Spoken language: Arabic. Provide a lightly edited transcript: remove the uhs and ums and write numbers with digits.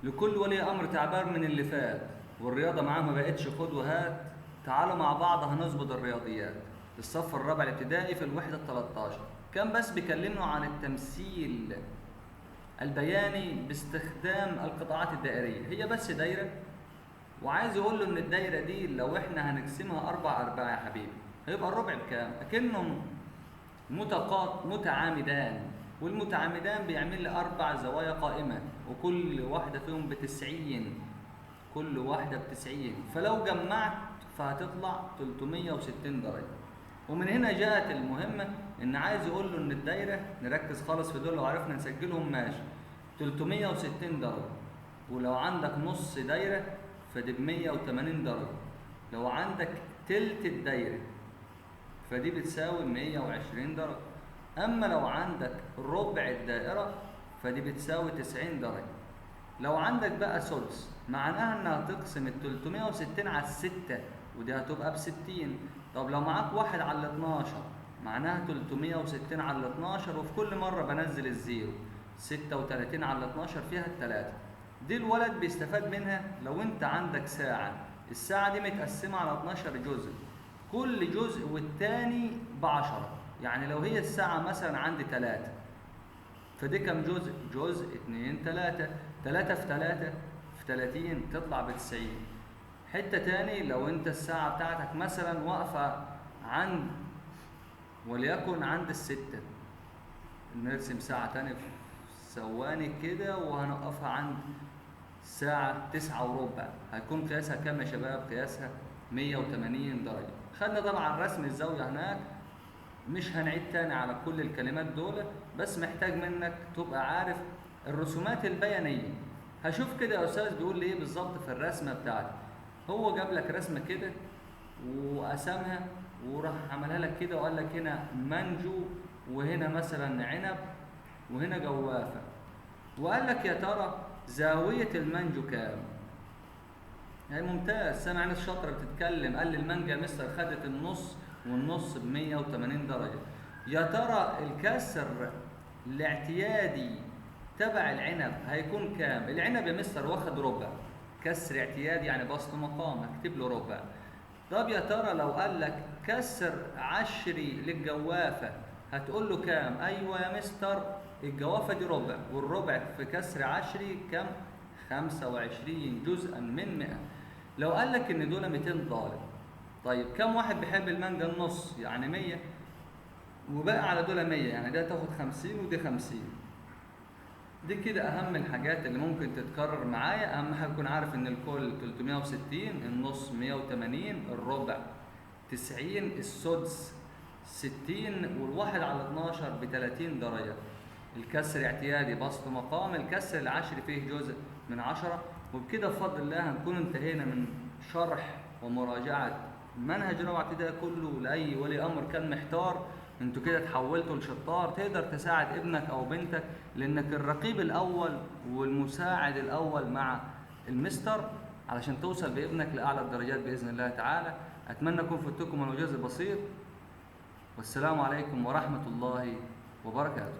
لكل ولي امر تعبان من اللي فات والرياضه معاه ما بقتش خد وهات. تعالوا مع بعض هنظبط الرياضيات. الصف الرابع الابتدائي في الوحده 13 كان بس بيكلمنا عن التمثيل البياني باستخدام القطاعات الدائريه. هي بس دايره، وعايز يقول له ان الدايره دي لو احنا هنقسمها اربع ارباع يا حبيبي هيبقى الربع بكام؟ اكنهم متعامدان، والمتعامدان بيعمل لي اربع زوايا قائمه وكل واحده فيهم بتسعين، كل واحده بتسعين، فلو جمعت فهتطلع 360 درجه. ومن هنا جاءت المهمه، ان عايز يقول له ان الدايره، نركز خالص في دول لو عرفنا نسجلهم ماشي، 360 درجه. ولو عندك نص دايره فدي ب 180 درجه. لو عندك تلت الدايره فدي بتساوي 120 درجة. أما لو عندك ربع الدائرة فدي بتساوي 90 درجة. لو عندك بقى سدس معناها إنها تقسم ال 360 على الستة ودي هتبقى ب60. طب لو معاك واحد على ال 12 معناها 360 على ال 12، وفي كل مرة بنزل الزيرو. 36 على ال 12 فيها التلاتة. دي الولد بيستفاد منها لو أنت عندك ساعة، الساعة دي متقسمة على 12 جزء، كل جزء والتاني ب10. يعني لو هي الساعة مثلا عندي 3 فدي كم جزء؟ جزء 2 3، 3 في 3 في 30 تطلع ب90. حتة تاني لو انت الساعة بتاعتك مثلا واقفة عند، وليكن عند الستة، نرسم ساعة تاني في ثواني كده وهنوقفها عند الساعة 9:15، هيكون قياسها كام يا شباب؟ قياسها 180 درجة. خدنا طبعا رسم الزاوية هناك، مش هنعيد تاني على كل الكلمات دول، بس محتاج منك تبقى عارف الرسومات البيانية. هشوف كده يا أستاذ بيقول لي إيه بالظبط في الرسمة بتاعتي. هو جاب لك رسمة كده وقسمها وراح عملها لك كده وقال لك هنا منجو وهنا مثلا عنب وهنا جوافة، وقال لك يا ترى زاوية المانجو كام؟ هي ممتاز، سامع ناس شاطرة بتتكلم. قال لي المانجا يا مستر خدت النص والنص ب 180 درجة. يا ترى الكسر الاعتيادي تبع العنب هيكون كام؟ العنب يا مستر واخد ربع، كسر اعتيادي يعني بسط مقام هكتب له ربع. طب يا ترى لو قال لك كسر عشري للجوافة هتقول له كام؟ ايوه يا مستر الجوافة دي ربع، والربع في كسر عشري كم؟ 25 جزءا من 100. لو قال لك ان دول 200 طالب، طيب كم واحد بيحب المانجا؟ النص يعني 100، وبقى على دول 100 يعني ده تاخد 50 ودي 50. دي كده اهم الحاجات اللي ممكن تتكرر معايا. اهم حاجه تكون عارف ان الكل 360، النص 180، الربع 90، السدس 60، والواحد على 12 ب 30 درجه. الكسر اعتيادي بسط مقام، الكسر العشري فيه جزء من 10. وبكده بفضل الله هنكون انتهينا من شرح ومراجعه منهج رابعه ابتدائي كله. لاي ولي امر كان محتار، انتوا كده اتحولتوا لشطار تقدر تساعد ابنك او بنتك، لانك الرقيب الاول والمساعد الاول مع المستر علشان توصل بابنك لاعلى الدرجات باذن الله تعالى. اتمنى اكون فدتكم ولو جزء بسيط، والسلام عليكم ورحمه الله وبركاته.